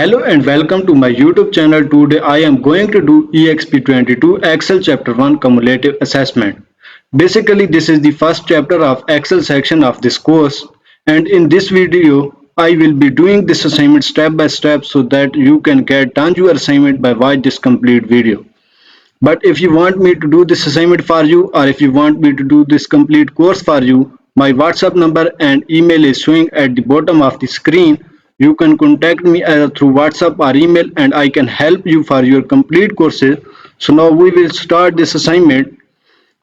Hello and welcome to my YouTube channel. Today I am going to do Exp22 Excel Chapter 1 Cumulative Assessment. Basically this is the first chapter of Excel section of this course, and in this video I will be doing this assignment step by step so that you can get done your assignment by watch this complete video. But if you want me to do this assignment for you, or if you want me to do this complete course for you, my WhatsApp number and email is showing at the bottom of the screen. You can contact me either through WhatsApp or email and I can help you for your complete courses. So now we will start this assignment.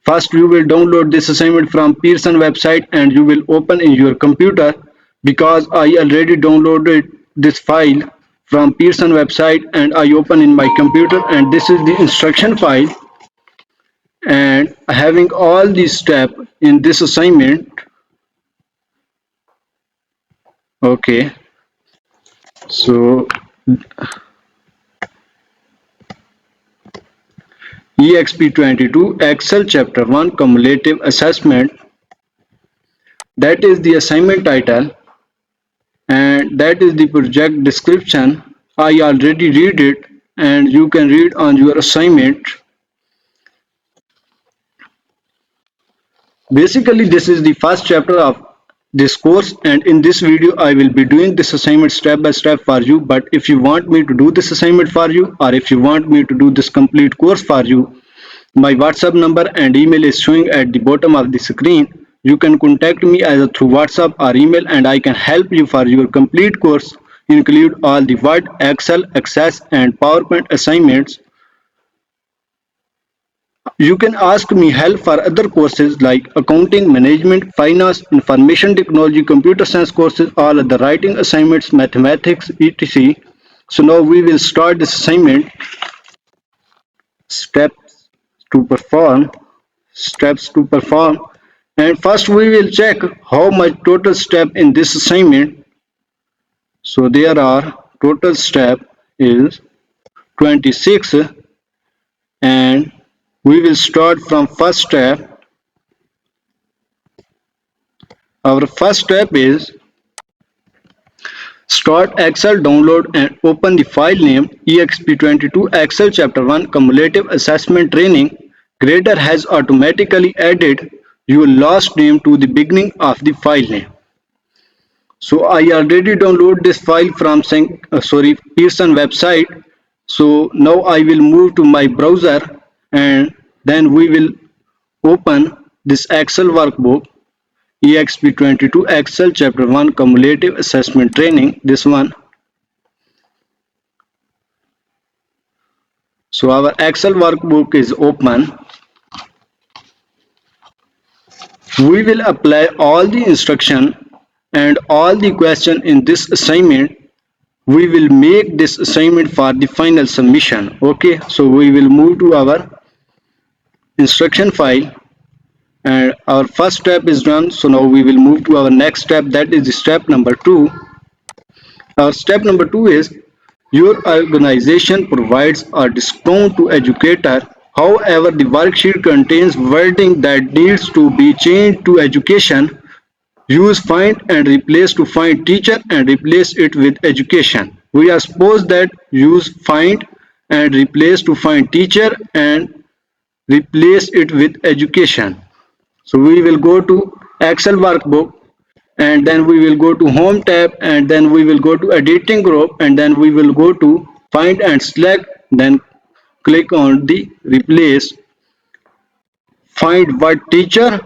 First you will download this assignment from Pearson website and you will open in your computer, because I already downloaded this file from Pearson website and I open in my computer, and this is the instruction file and having all these steps in this assignment. Okay, so Exp22 Excel Chapter 1 Cumulative Assessment, that is the assignment title and that is the project description. I already read it and you can read on your assignment. Basically this is the first chapter of this course, and in this video I will be doing this assignment step by step for you. But if you want me to do this assignment for you, or if you want me to do this complete course for you, my WhatsApp number and email is showing at the bottom of the screen. You can contact me either through WhatsApp or email and I can help you for your complete course, include all the Word, Excel, Access and PowerPoint assignments. You can ask me help for other courses like accounting, management, finance, information technology, computer science courses, all other writing assignments, mathematics, etc. So now we will start this assignment. Steps to perform. And first we will check how much total step in this assignment. So there are total step is 26, and we will start from first step. Our first step is start Excel, download and open the file name Exp22 Excel Chapter 1 Cumulative Assessment Training. Grader has automatically added your last name to the beginning of the file name. So I already download this file from Pearson website. So now I will move to my browser and then we will open this Excel workbook, Exp22 Excel Chapter 1 Cumulative Assessment Training, this one. So our Excel workbook is open. We will apply all the instruction and all the question in this assignment. We will make this assignment for the final submission. Okay, so we will move to our instruction file and our first step is done. So now we will move to our next step, that is the step number 2. Our step number 2 is your organization provides a discount to educator. However, the worksheet contains wording that needs to be changed to education. Use find and replace to find teacher and replace it with education. We are supposed that use find and replace to find teacher and replace it with education. So we will go to Excel workbook and then we will go to home tab and then we will go to editing group and then we will go to find and select, then click on the replace, find word teacher,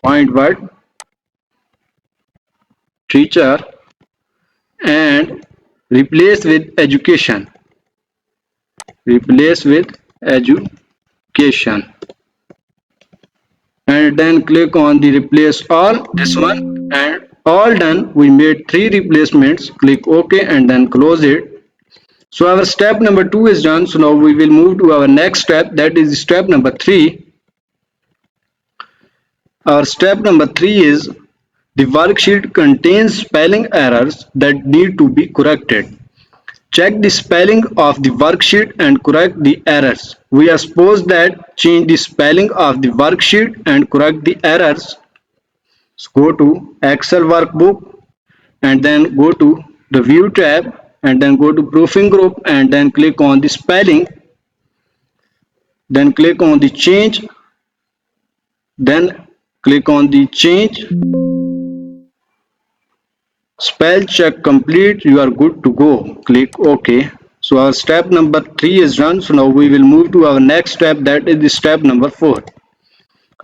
find word teacher and replace with education, and then click on the replace all, this one, and all done. We made 3 replacements. Click OK and then close it. So our step number 2 is done. So now we will move to our next step, that is step number 3. Our step number 3 is the worksheet contains spelling errors that need to be corrected. Check the spelling of the worksheet and correct the errors. We are supposed that change the spelling of the worksheet and correct the errors. So go to Excel workbook and then go to the view tab and then go to proofing group and then click on the spelling, then click on the change, then click on the change, spell check complete, you are good to go. Click OK. So our step number 3 is done. So now we will move to our next step, that is the step number 4.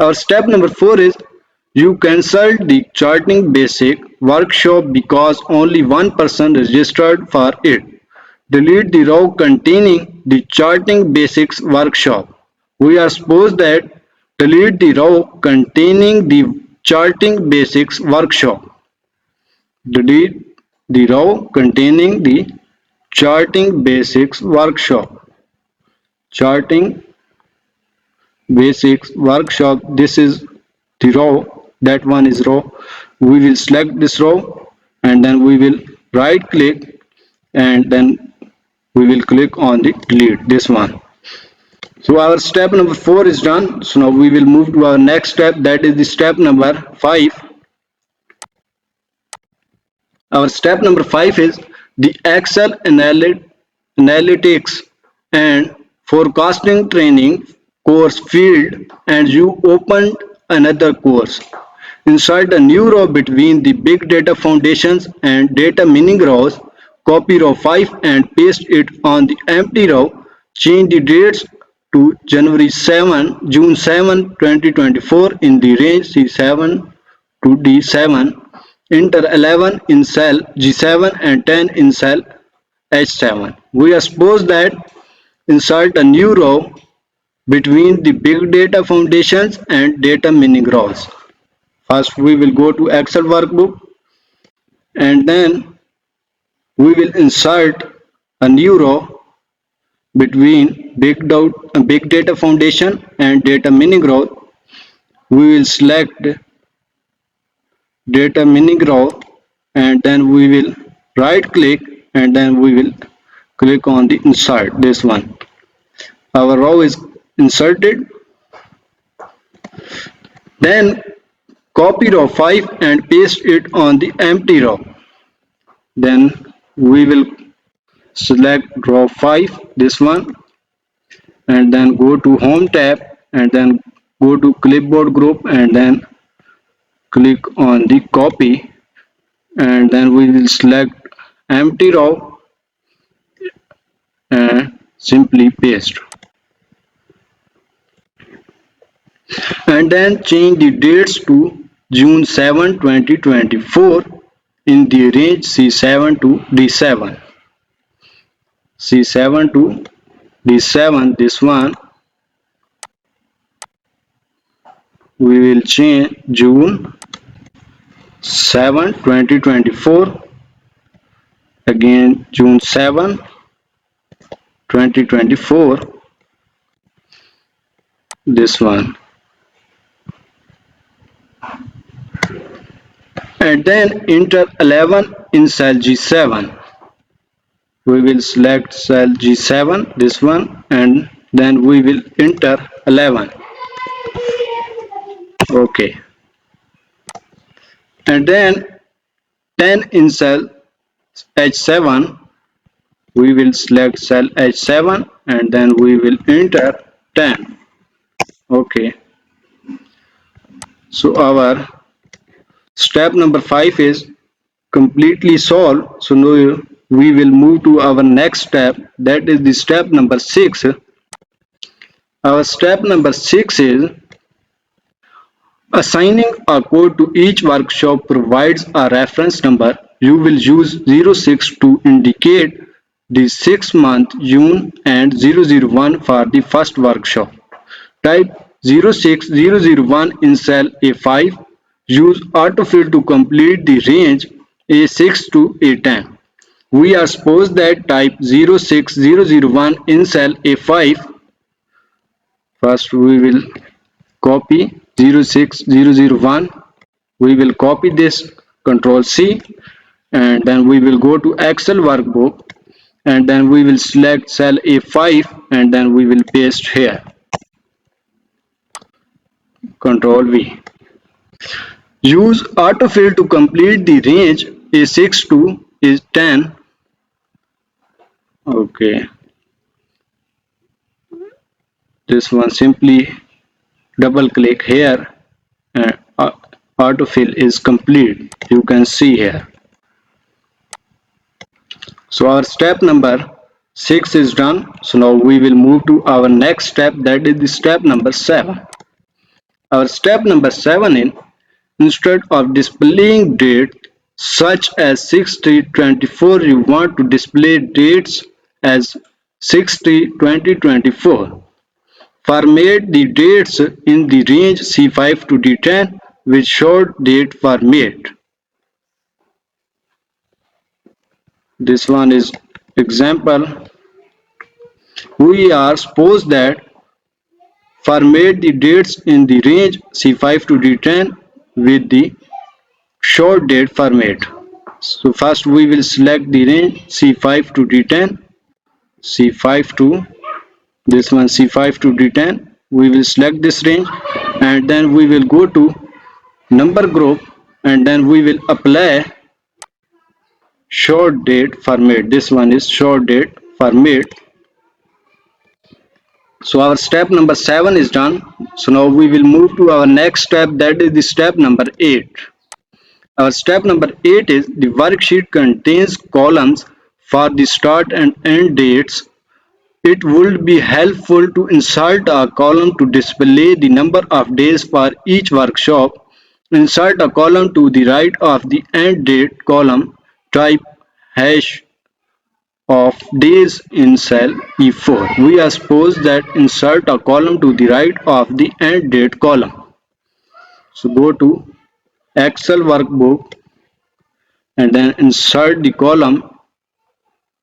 Our step number 4 is you cancelled the charting basic workshop because only one person registered for it. Delete the row containing the charting basics workshop. We are supposed that delete the row containing the charting basics workshop. Delete the row containing the charting basics workshop. Charting basics workshop, this is the row, that one is row. We will select this row and then we will right click and then we will click on the delete, this one. So our step number 4 is done. So now we will move to our next step, that is the step number 5. Our step number 5 is the Excel analytics and forecasting training course field, and you opened another course. Insert a new row between the big data foundations and data meaning rows. Copy row 5 and paste it on the empty row. Change the dates to June 7, 2024 in the range C7 to D7. Enter 11 in cell G7 and 10 in cell H7. We are supposed that insert a new row between the big data foundations and data meaning rows. First we will go to Excel workbook and then we will insert a new row between big data foundation and data meaning row. We will select data meaning row and then we will right click and then we will click on the insert, this one. Our row is inserted. Then copy row 5 and paste it on the empty row. Then we will select row 5, this one, and then go to home tab and then go to clipboard group and then click on the copy and then we will select empty row and simply paste. And then change the dates to June 7, 2024 in the range C7 to D7. C7 to D7, this one. We will change June 7, 2024. Again June 7, 2024. This one. And then enter 11 in cell G7. We will select cell G7, this one, and then we will enter 11. Okay. And then 10 in cell H7. We will select cell H7 and then we will enter 10. Okay. So our step number 5 is completely solved. So now we will move to our next step, that is the step number 6. Our step number 6 is assigning a code to each workshop provides a reference number. You will use 06 to indicate the 6-month June and 001 for the first workshop. Type 06001 in cell A5. Use autofill to complete the range A6 to A10. We are supposed that type 06001 in cell A5. First we will copy 06001. We will copy this, Control C, and then we will go to Excel workbook and then we will select cell A5 and then we will paste here. Control V. Use autofill to complete the range A6 to A10. Okay, this one simply double click here and autofill is complete. You can see here. So our step number 6 is done. So now we will move to our next step, that is the step number 7. Our step number 7 is, instead of displaying date such as 6/3/24, you want to display dates as 6/3/2024. Format the dates in the range C5 to D10 with short date format. This one is example. We are suppose that format the dates in the range C5 to D10 with the short date format. So first we will select the range C5 to D10, C5 to this one C5 to D10. We will select this range and then we will go to number group and then we will apply short date format. This one is short date format. So our step number 7 is done. So now we will move to our next step, that is the step number 8. Our step number 8 is, the worksheet contains columns for the start and end dates. It would be helpful to insert a column to display the number of days for each workshop. Insert a column to the right of the end date column. Type hash of days in cell E4. We are supposed that insert a column to the right of the end date column. So go to Excel workbook and then insert the column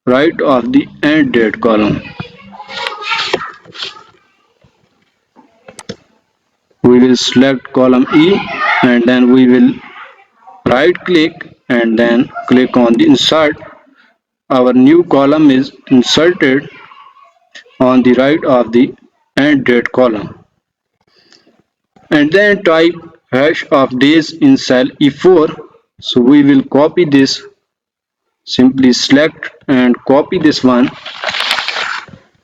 right of the end date column. We will select column E and then we will right click and then click on the insert. Our new column is inserted on the right of the end date column. And then type hash of days in cell E4. So we will copy this, simply select and copy this one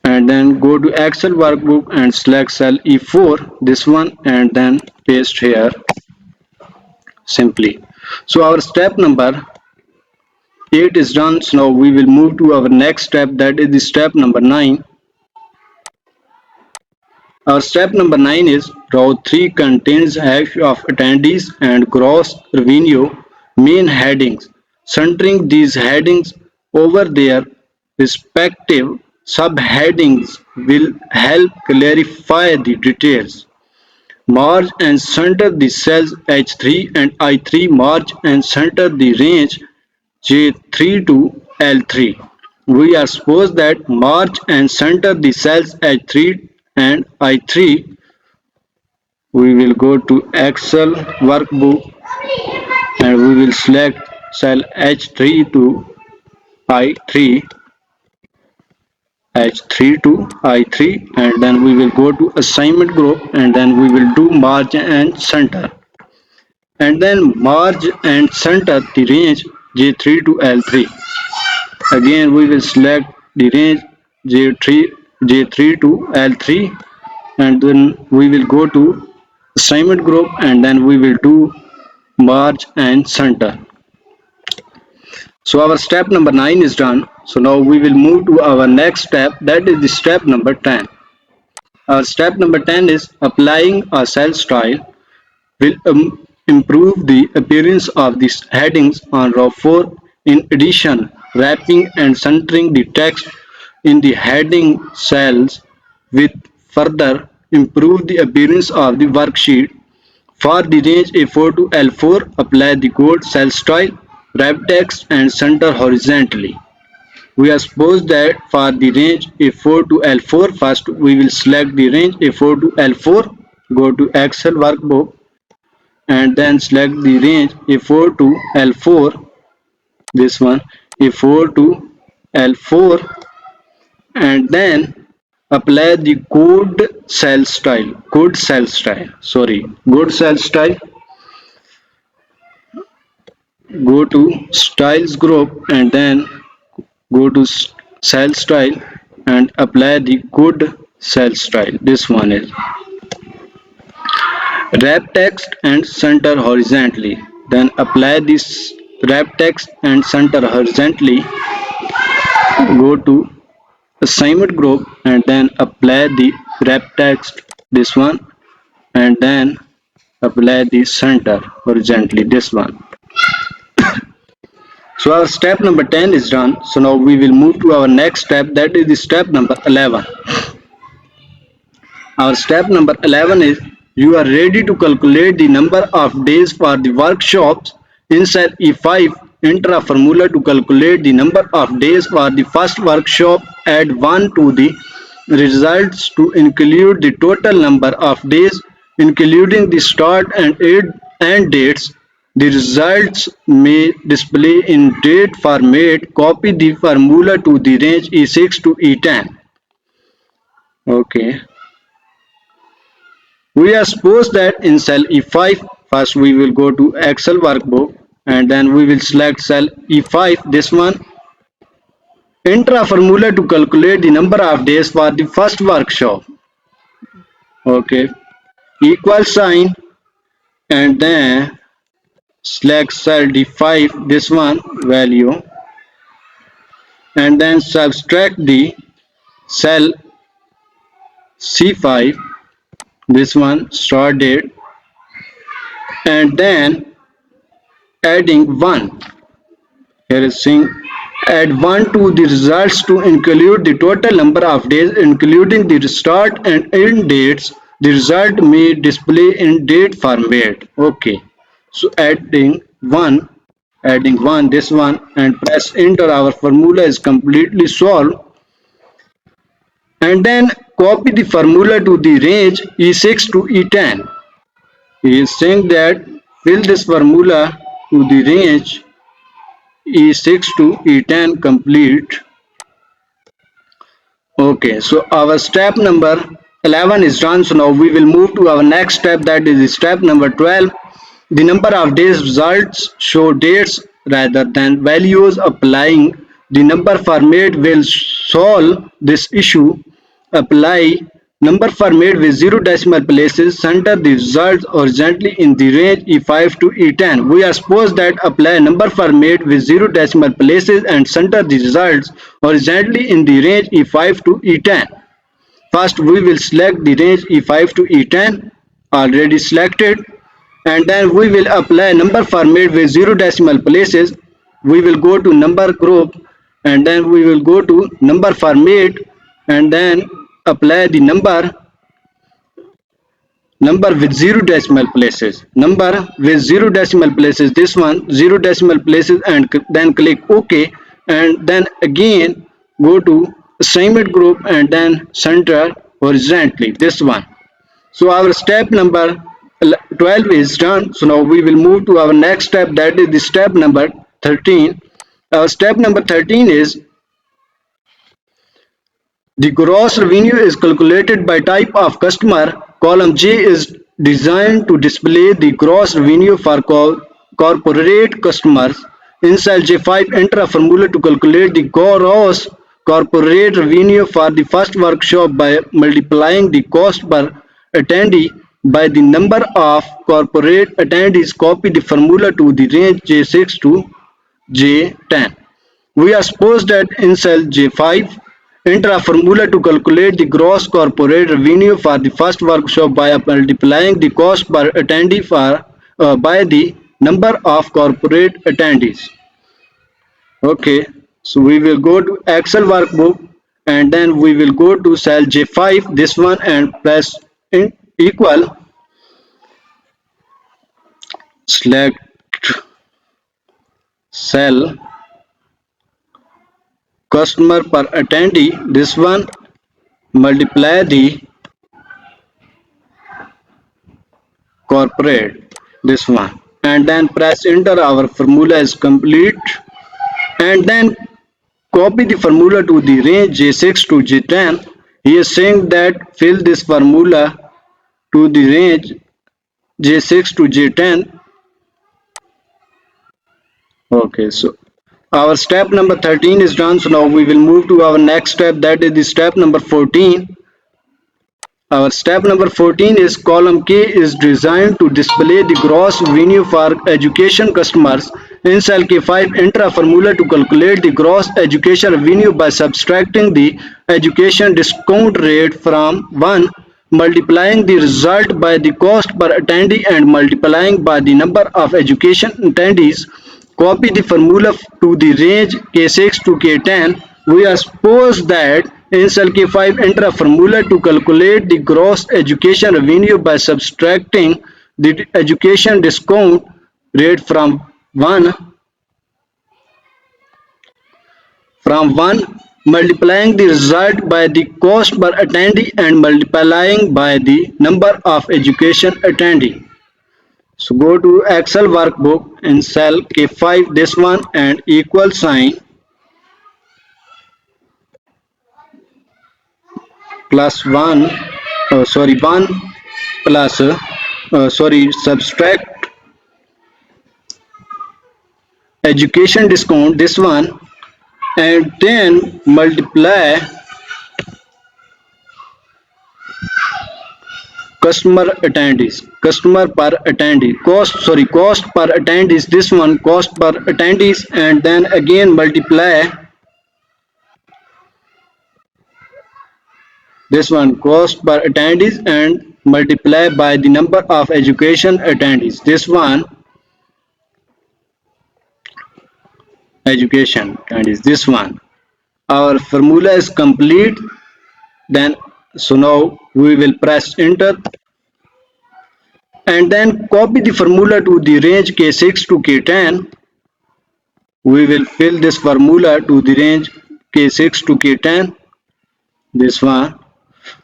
and then go to Excel workbook and select cell E4, this one, and then paste here simply. So our step number 8 is done. So now we will move to our next step, that is the step number 9. Our step number 9 is, row 3 contains hash of attendees and gross revenue main headings. Centering these headings over their respective subheadings will help clarify the details. Marge and center the cells H3 and I3. Marge and center the range J3 to L3. We are supposed that march and center the cells H3 and I3. We will go to Excel workbook and we will select cell H3 to I3, H3 to I3, and then we will go to assignment group and then we will do march and center. And then march and center the range J3 to L3. Again we will select the range J3 to L3 and then we will go to assignment group and then we will do march and center. So our step number 9 is done. So now we will move to our next step, that is the step number 10. Our step number 10 is, applying a cell style will improve the appearance of the headings on row 4. In addition, wrapping and centering the text in the heading cells will further improve the appearance of the worksheet. For the range A4 to L4, apply the gold cell style, wrap text and center horizontally. We are supposed that for the range A4 to L4, first we will select the range A4 to L4, go to Excel workbook and then select the range A4 to L4, this one, A4 to L4, and then apply the code cell style, go to styles group and then go to cell style and apply the good cell style. This one is wrap text and center horizontally. Then apply this wrap text and center horizontally. Go to assignment group and then apply the wrap text. This one and then apply the center horizontally. This one. So our step number 10 is done. So now we will move to our next step, that is the step number 11. Our step number 11 is you are ready to calculate the number of days for the workshops. In cell E5, enter a formula to calculate the number of days for the first workshop. Add 1 to the results to include the total number of days, including the start and end dates. The results may display in date format. Copy the formula to the range E6 to E10. Okay. We are supposed that in cell E5, first we will go to Excel workbook and then we will select cell E5, this one. Enter a formula to calculate the number of days for the first workshop. Okay. Equal sign and then select cell D5, this one value, and then subtract the cell C5, this one start date, and then adding 1. Here is saying add 1 to the results to include the total number of days, including the start and end dates. The result may display in date format. Okay. So adding 1, this one, and press enter. Our formula is completely solved. And then copy the formula to the range E6 to E10. He is saying that fill this formula to the range E6 to E10 complete. Okay, so our step number 11 is done. So now we will move to our next step, that is step number 12. The number of days results show dates rather than values. Applying the number format will solve this issue. Apply number format with 0 decimal places. Center the results horizontally in the range E5 to E10. We are supposed that apply number format with 0 decimal places and center the results horizontally in the range E5 to E10. First we will select the range E5 to E10, already selected, and then we will apply number format with 0 decimal places. We will go to number group and then we will go to number format and then apply the number with 0 decimal places. Number with 0 decimal places, this one 0 decimal places, and then click OK, and then again go to assignment group and then center horizontally, this one. So our step number 12 is done. So now we will move to our next step, that is the step number 13. Our step number 13 is the gross revenue is calculated by type of customer. Column J is designed to display the gross revenue for corporate customers. In cell J5, enter a formula to calculate the gross corporate revenue for the first workshop by multiplying the cost per attendee by the number of corporate attendees. Copy the formula to the range J6 to J10. We are supposed that in cell J5, enter a formula to calculate the gross corporate revenue for the first workshop by multiplying the cost per attendee by the number of corporate attendees. Okay, so we will go to Excel workbook and then we will go to cell J5, this one, and press equal, select cell customer per attendee, this one, multiply the corporate, this one, and then press enter. Our formula is complete, and then copy the formula to the range J6 to J10. He is saying that fill this formula to the range J6 to J10. Okay, so Our step number 13 is done. So now we will move to our next step, that is the step number 14. Our step number 14 is column K is designed to display the gross revenue for education customers. In cell K5, enter a formula to calculate the gross education revenue by subtracting the education discount rate from 1, multiplying the result by the cost per attendee and multiplying by the number of education attendees. Copy the formula to the range K6 to K10. We are suppose that in cell K5 enter a formula to calculate the gross education revenue by subtracting the education discount rate from one, multiplying the result by the cost per attendee and multiplying by the number of education attendee. So go to Excel workbook in cell K5, this one, and equal sign plus 1, 1 plus, subtract education discount, this one, and then multiply customer per attendee, cost per attendees, this one, cost per attendees, and then again multiply this one, cost per attendees, and multiply by the number of education attendees, this one, education attendees, this one. Our formula is complete. Then so now we will press enter and then copy the formula to the range K6 to K10. We will fill this formula to the range K6 to K10, this one.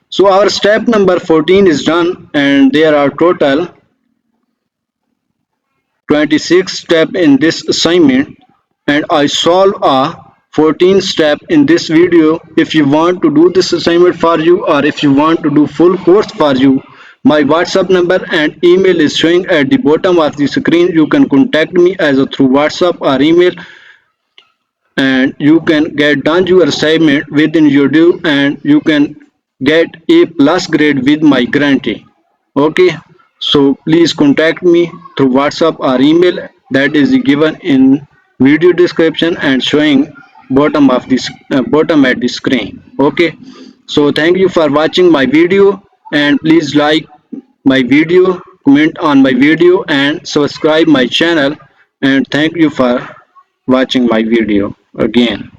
So our step number 14 is done, and there are total 26 steps in this assignment, and I solve a 14 step in this video. If you want to do this assignment for you, or if you want to do full course for you, my WhatsApp number and email is showing at the bottom of the screen. You can contact me either through WhatsApp or email, and you can get done your assignment within your due, and you can get A+ grade with my guarantee. Okay, so please contact me through WhatsApp or email, that is given in video description and showing bottom of this bottom at the screen. Okay, so thank you for watching my video, and please like my video, comment on my video, and subscribe my channel, and thank you for watching my video again.